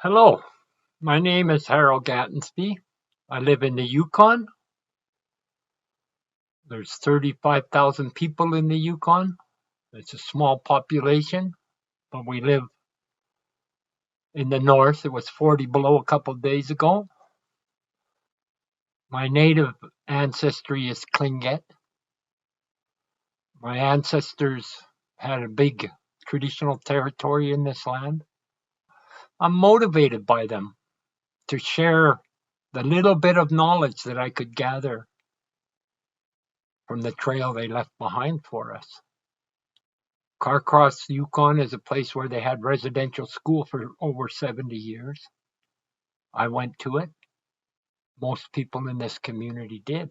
Hello, my name is Harold Gatensby. I live in the Yukon. There's 35,000 people in the Yukon. It's a small population, but we live in the north. It was 40 below a couple of days ago. My native ancestry is Tlingit. My ancestors had a big traditional territory in this land. I'm motivated by them to share the little bit of knowledge that I could gather from the trail they left behind for us. Carcross, Yukon is a place where they had residential school for over 70 years. I went to it. Most people in this community did.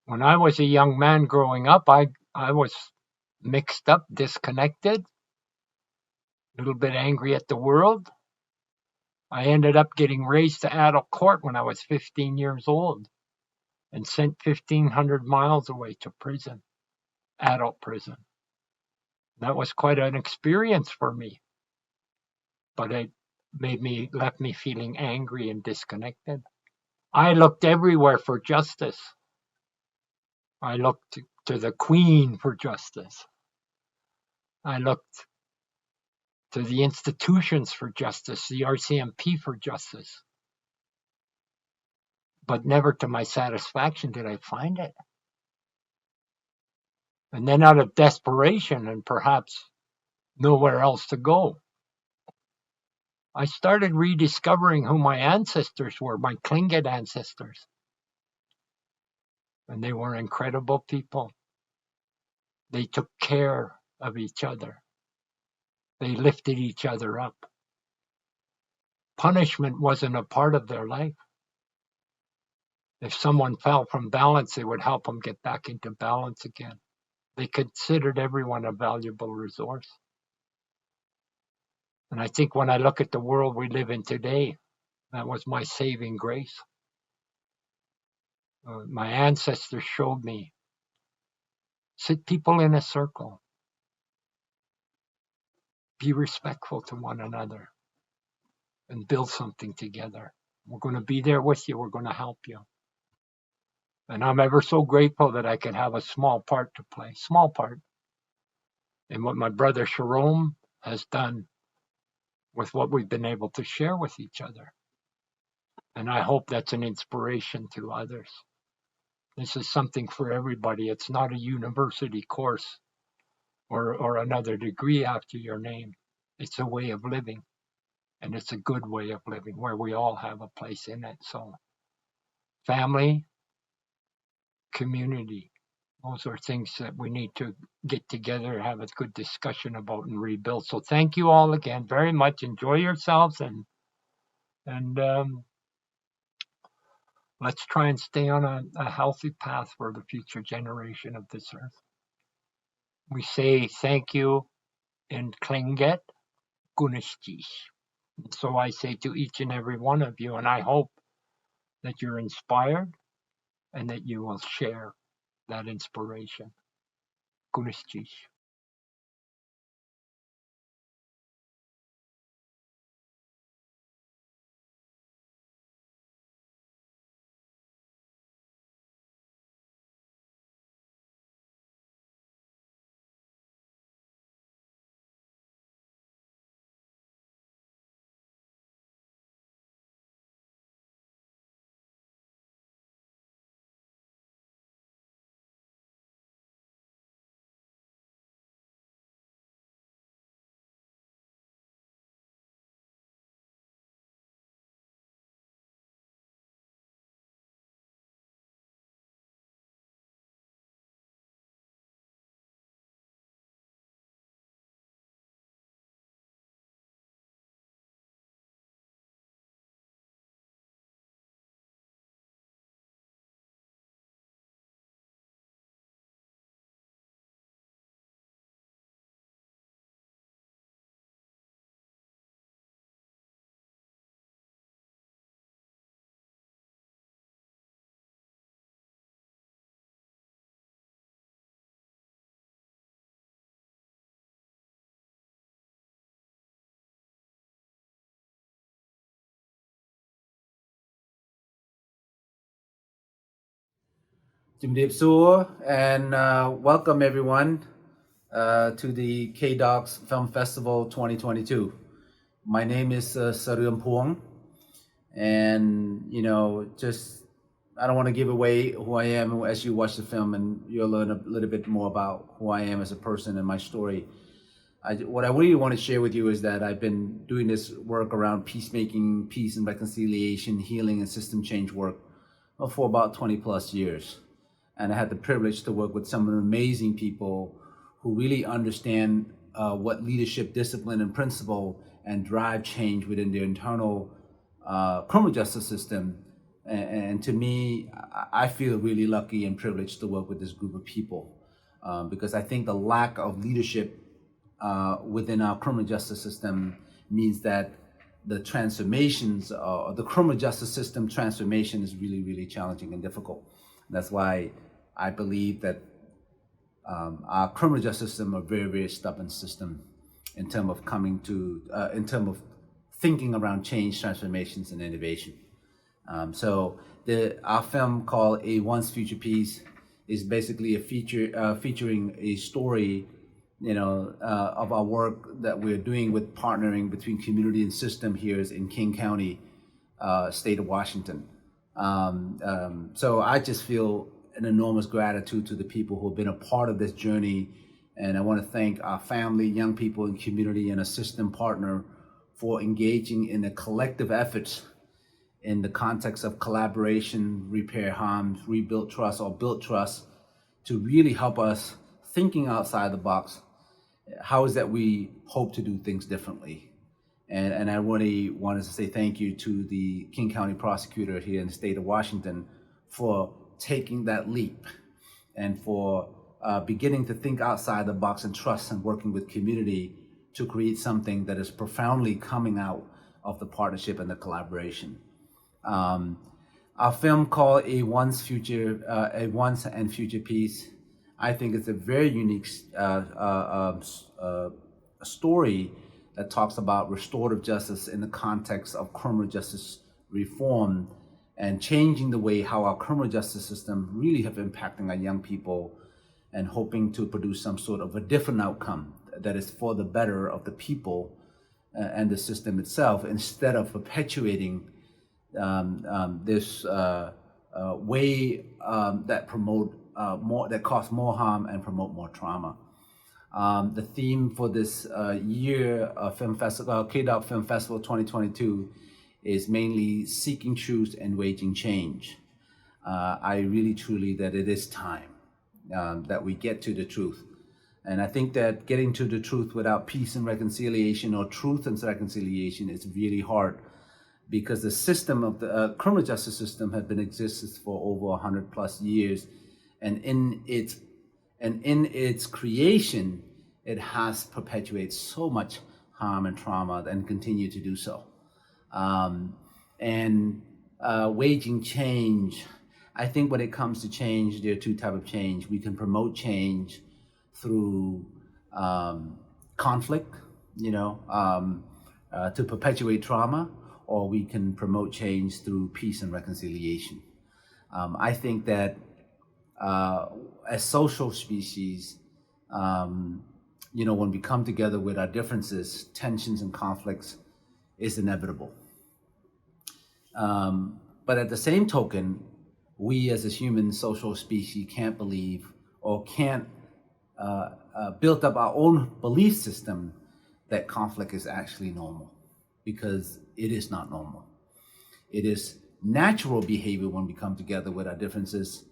When I was a young man growing up, I was mixed up, disconnected, a little bit angry at the world. I ended up getting raised to adult court when I was 15 years old and sent 1,500 miles away to prison, adult prison. That was quite an experience for me, but it left me feeling angry and disconnected. I looked everywhere for justice. I looked to the Queen for justice. I looked to the institutions for justice, the RCMP for justice. But never to my satisfaction did I find it. And then out of desperation and perhaps nowhere else to go, I started rediscovering who my ancestors were, my Tlingit ancestors. And they were incredible people. They took care of each other. They lifted each other up. Punishment wasn't a part of their life. If someone fell from balance, they would help them get back into balance again. They considered everyone a valuable resource. And I think when I look at the world we live in today, that was my saving grace. My ancestors showed me, sit people in a circle, be respectful to one another, and build something together. We're going to be there with you. We're going to help you. And I'm ever so grateful that I could have a small part to play, in what my brother Saroeum has done with what we've been able to share with each other. And I hope that's an inspiration to others. This is something for everybody. It's not a university course or another degree after your name. It's a way of living. And it's a good way of living where we all have a place in it. So, family, community. Those are things that we need to get together, have a good discussion about, and rebuild. So thank you all again very much. Enjoy yourselves, and let's try and stay on a healthy path for the future generation of this earth. We say thank you in Tlingit, Gunishtish. So I say to each and every one of you, and I hope that you're inspired and that you will share that inspiration. Gunishtish. And welcome everyone to the KDocs Film Festival 2022. My name is Saroeum Phoung, and just I don't want to give away who I am as you watch the film, and you'll learn a little bit more about who I am as a person and my story. What I really want to share with you is that I've been doing this work around peacemaking, peace and reconciliation, healing, and system change work for about 20 plus years. And I had the privilege to work with some amazing people who really understand what leadership, discipline, and principle and drive change within their internal criminal justice system. And to me, I feel really lucky and privileged to work with this group of people because I think the lack of leadership within our criminal justice system means that the transformations, the criminal justice system transformation is really, really challenging and difficult. That's why I believe that our criminal justice system are very, very stubborn system in terms of in terms of thinking around change, transformations, and innovation. So our film called A Once Future Peace is basically a featuring a story, of our work that we're doing with partnering between community and system here in King County, state of Washington. So I just feel an enormous gratitude to the people who have been a part of this journey. And I want to thank our family, young people and community and a system partner for engaging in the collective efforts in the context of collaboration, repair harms, rebuild trust, or build trust to really help us thinking outside the box. How is that we hope to do things differently? And I really wanted to say thank you to the King County prosecutor here in the state of Washington for taking that leap and for beginning to think outside the box and trust and working with community to create something that is profoundly coming out of the partnership and the collaboration. Our film called A Once and Future Peace, I think it's a very unique story that talks about restorative justice in the context of criminal justice reform and changing the way how our criminal justice system really have impacting our young people and hoping to produce some sort of a different outcome that is for the better of the people and the system itself, instead of perpetuating this way that promote that cause more harm and promote more trauma. The theme for this year of Film Festival, KDocs Film Festival 2022, is mainly seeking truth and waging change. I really truly that it is time that we get to the truth. And I think that getting to the truth without peace and reconciliation, or truth and reconciliation, is really hard, because the system of the criminal justice system has been existed for over 100 plus years, and in its creation, it has perpetuated so much harm and trauma, and continue to do so. And waging change, I think when it comes to change, there are two types of change. We can promote change through conflict, to perpetuate trauma, or we can promote change through peace and reconciliation. I think that as social species, when we come together with our differences, tensions and conflicts is inevitable. But at the same token, we as a human social species can't believe, or can't build up our own belief system that conflict is actually normal, because it is not normal. It is natural behavior when we come together with our differences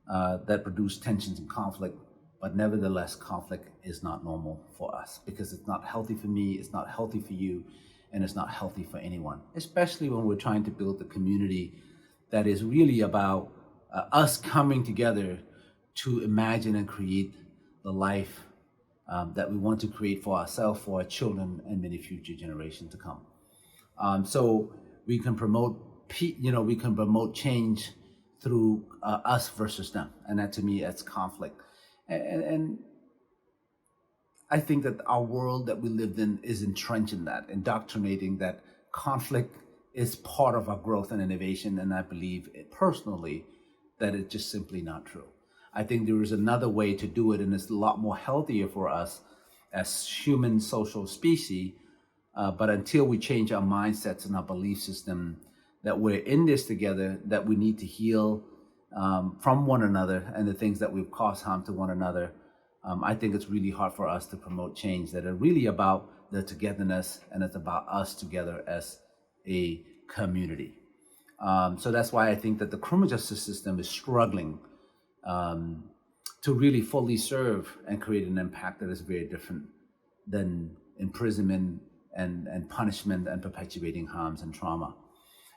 that produce tensions and conflict, but nevertheless, conflict is not normal for us, because it's not healthy for me, it's not healthy for you, and it's not healthy for anyone, especially when we're trying to build a community that is really about us coming together to imagine and create the life that we want to create for ourselves, for our children, and many future generations to come. So we can promote, we can promote change through us versus them, and that to me, that's conflict. And I think that our world that we live in is entrenched in that, indoctrinating that conflict is part of our growth and innovation, and I believe personally that it's just simply not true. I think there is another way to do it, and it's a lot more healthier for us as human social species. But until we change our mindsets and our belief system, that we're in this together, that we need to heal from one another and the things that we've caused harm to one another, I think it's really hard for us to promote change that are really about the togetherness, and it's about us together as a community. So that's why I think that the criminal justice system is struggling to really fully serve and create an impact that is very different than imprisonment and punishment and perpetuating harms and trauma.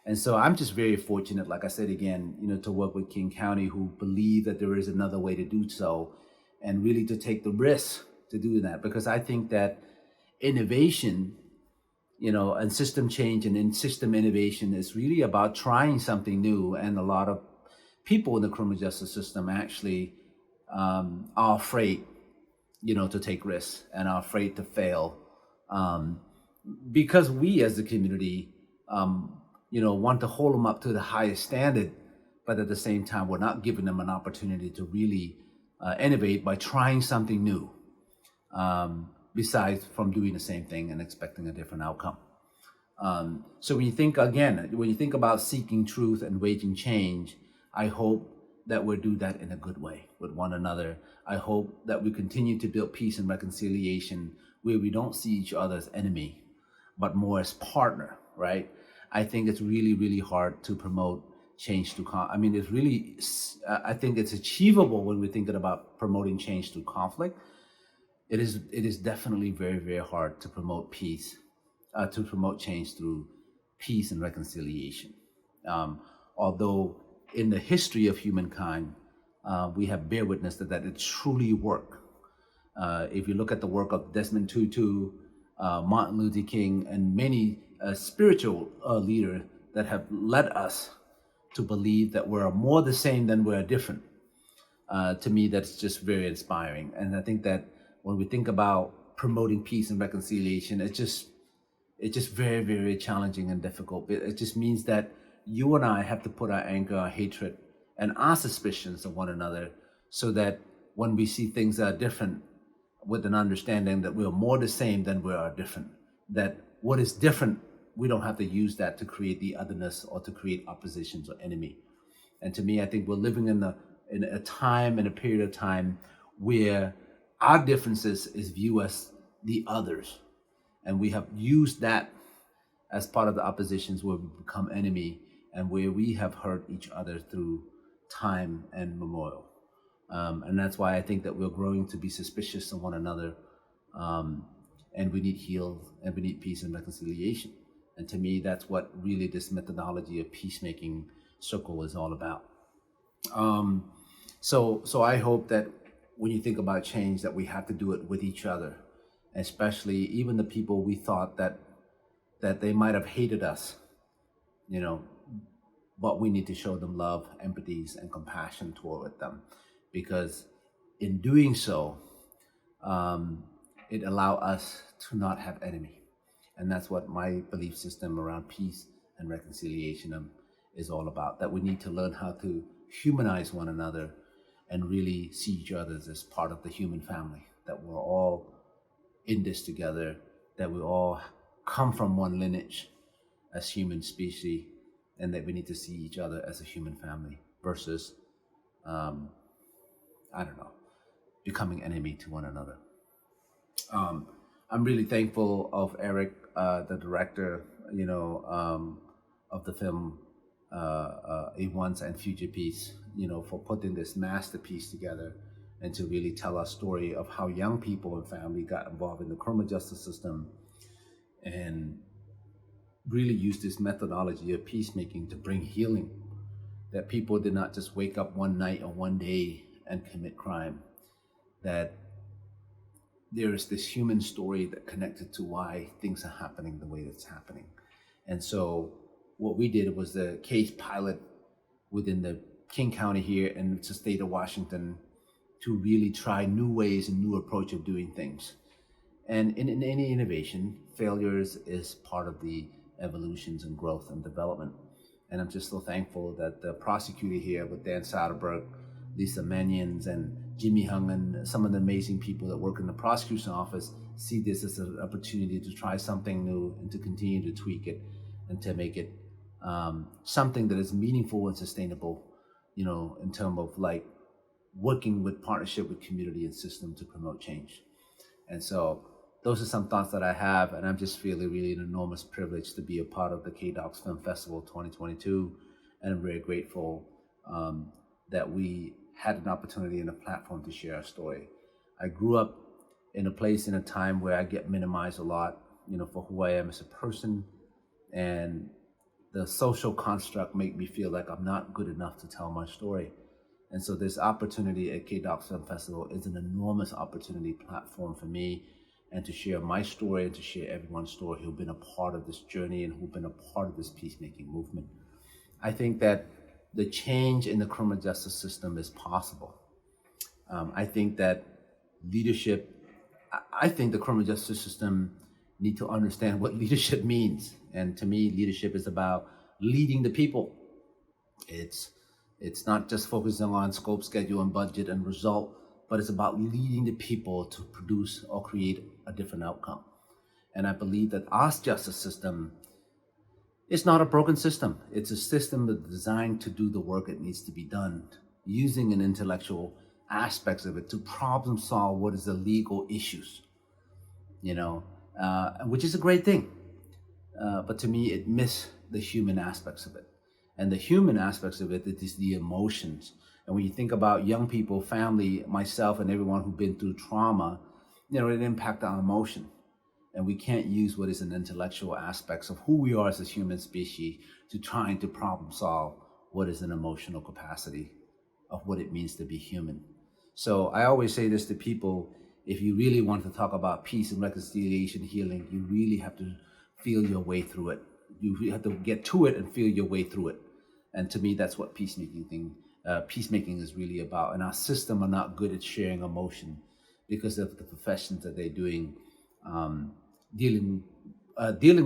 And so I'm just very fortunate, like I said again, to work with King County, who believe that there is another way to do so, and really to take the risk to do that, because I think that innovation, and system change and in system innovation is really about trying something new. And a lot of people in the criminal justice system actually are afraid, to take risks, and are afraid to fail, because we as a community, want to hold them up to the highest standard, but at the same time, we're not giving them an opportunity to really innovate by trying something new, besides from doing the same thing and expecting a different outcome. So when you think about seeking truth and waging change, I hope that we'll do that in a good way with one another. I hope that we continue to build peace and reconciliation, where we don't see each other as enemy, but more as partner, right? I think it's really, really hard to promote change through I think it's achievable when we're thinking about promoting change through conflict. It is definitely very, very hard to promote peace, to promote change through peace and reconciliation. Although in the history of humankind, we have bear witness that it truly worked. If you look at the work of Desmond Tutu, Martin Luther King, and many spiritual leaders that have led us to believe that we're more the same than we're different. To me, that's just very inspiring. And I think that when we think about promoting peace and reconciliation, it's just very, very challenging and difficult. It just means that you and I have to put our anger, our hatred, and our suspicions of one another, so that when we see things that are different, with an understanding that we are more the same than we are different, that what is different, we don't have to use that to create the otherness or to create oppositions or enemy. And to me, I think we're living in a time, in a period of time, where our differences is viewed as the others. And we have used that as part of the oppositions, where we become enemy, and where we have hurt each other through time and memorial. And that's why I think that we're growing to be suspicious of one another. And we need heal, and we need peace and reconciliation. And to me, that's what really this methodology of peacemaking circle is all about. So I hope that when you think about change, that we have to do it with each other, especially even the people we thought that they might have hated us, but we need to show them love, empathies, and compassion toward them, because in doing so, it allow us to not have enemy. And that's what my belief system around peace and reconciliation is all about, that we need to learn how to humanize one another and really see each other as part of the human family, that we're all in this together, that we all come from one lineage as human species, and that we need to see each other as a human family versus, becoming enemy to one another. I'm really thankful of Eric, the director, of the film A Once and Future Peace, for putting this masterpiece together and to really tell our story of how young people and family got involved in the criminal justice system and really use this methodology of peacemaking to bring healing, that people did not just wake up one night or one day and commit crime, that there is this human story that connected to why things are happening the way it's happening. And so what we did was the case pilot within the King County here in the state of Washington to really try new ways and new approach of doing things. And in any innovation, failures is part of the evolutions and growth and development. And I'm just so thankful that the prosecutor here with Dan Soderberg, Lisa Manions, and Jimmy Hung, and some of the amazing people that work in the prosecution office see this as an opportunity to try something new and to continue to tweak it and to make it something that is meaningful and sustainable, in terms of like working with partnership with community and system to promote change. And so those are some thoughts that I have, and I'm just feeling really an enormous privilege to be a part of the KDocs Film Festival 2022, and I'm very grateful that we had an opportunity and a platform to share our story. I grew up in a place in a time where I get minimized a lot, for who I am as a person, and the social construct make me feel like I'm not good enough to tell my story. And so this opportunity at KDocs Film Festival is an enormous opportunity platform for me, and to share my story and to share everyone's story who've been a part of this journey and who've been a part of this peacemaking movement. I think that the change in the criminal justice system is possible. I think that I think the criminal justice system need to understand what leadership means. And to me, leadership is about leading the people. It's not just focusing on scope, schedule, and budget and result, but it's about leading the people to produce or create a different outcome. And I believe that our justice system is not a broken system. It's a system that's designed to do the work that needs to be done, using an intellectual aspects of it to problem solve what is the legal issues, which is a great thing. But to me, it missed the human aspects of it. And the human aspects of it is the emotions. And when you think about young people, family, myself, and everyone who've been through trauma, it impacts our emotion. And we can't use what is an intellectual aspects of who we are as a human species to trying to problem solve what is an emotional capacity of what it means to be human. So I always say this to people: if you really want to talk about peace and reconciliation, healing, you really have to feel your way through it. You have to get to it and feel your way through it. And to me, that's what peacemaking is really about. And our system are not good at sharing emotion because of the professions that they're doing, dealing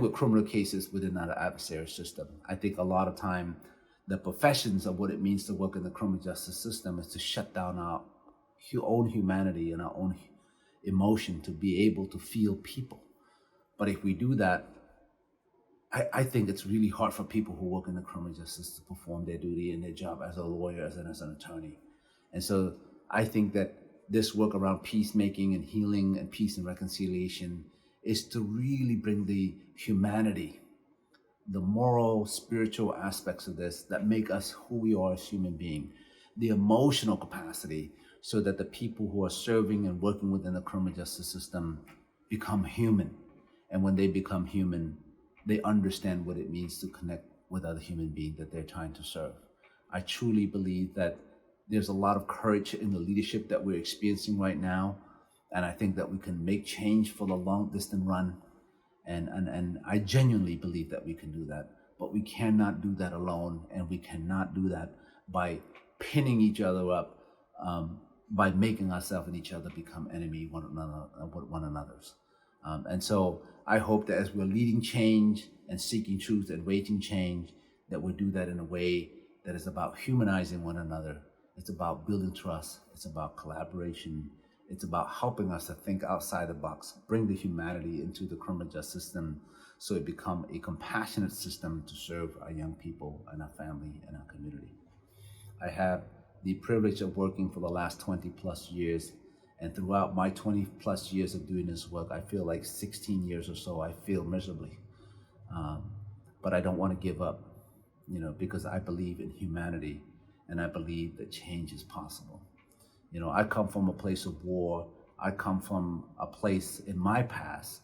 with criminal cases within our adversary system. I think a lot of time, the professions of what it means to work in the criminal justice system is to shut down our own humanity and our own emotion to be able to feel people. But if we do that, I think it's really hard for people who work in the criminal justice to perform their duty and their job as a lawyer, as an attorney. And so I think that this work around peacemaking and healing and peace and reconciliation is to really bring the humanity, the moral, spiritual aspects of this that make us who we are as human beings. the emotional capacity, so that the people who are serving and working within the criminal justice system become human. And when they become human, they understand what it means to connect with other human beings that they're trying to serve. I truly believe that there's a lot of courage in the leadership that we're experiencing right now. And I think that we can make change for the long distance run. And I genuinely believe that we can do that. But we cannot do that alone, and we cannot do that by pinning each other up, by making ourselves and each other become enemy one another's. And so I hope that as we're leading change and seeking truth and waging change, that we do that in a way that is about humanizing one another. It's about building trust. It's about collaboration. It's about helping us to think outside the box, bring the humanity into the criminal justice system, so it become a compassionate system to serve our young people and our family and our community. I have the privilege of working for the last 20 plus years, and throughout my 20 plus years of doing this work, I feel like 16 years or so, I feel miserably. But I don't want to give up, because I believe in humanity, and I believe that change is possible. I come from a place of war. I come from a place in my past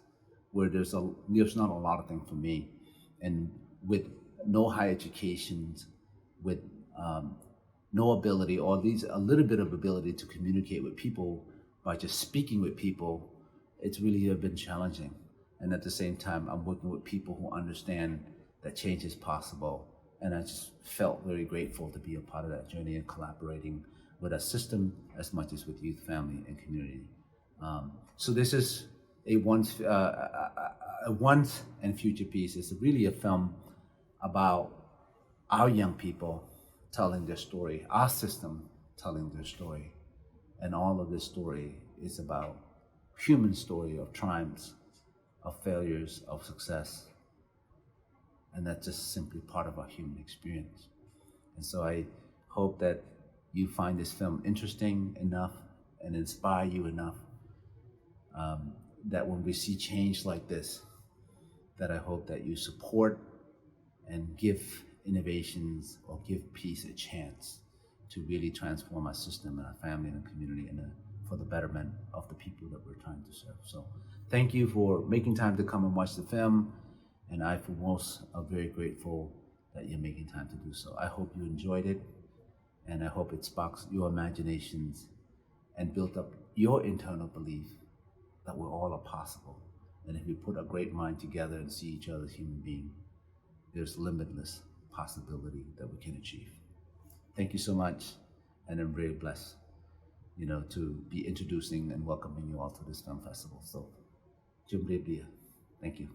where there's not a lot of things for me, and with no high educations, with no ability, or at least a little bit of ability to communicate with people by just speaking with people, it's really been challenging. And at the same time, I'm working with people who understand that change is possible. And I just felt very grateful to be a part of that journey and collaborating with our system as much as with youth, family, and community. So this is a once and future piece. It's really a film about our young people telling their story, our system telling their story. And all of this story is about human story of triumphs, of failures, of success. And that's just simply part of our human experience. And so I hope that you find this film interesting enough and inspire you enough, that when we see change like this, that I hope that you support and give innovations or give peace a chance to really transform our system and our family and our community for the betterment of the people that we're trying to serve. So thank you for making time to come and watch the film. And I, for most, are very grateful that you're making time to do so. I hope you enjoyed it, and I hope it sparks your imaginations and built up your internal belief that we're all possible. And if we put a great mind together and see each other as human beings, there's limitless possibility that we can achieve. Thank you so much, and I'm very blessed, to be introducing and welcoming you all to this film festival. So, thank you.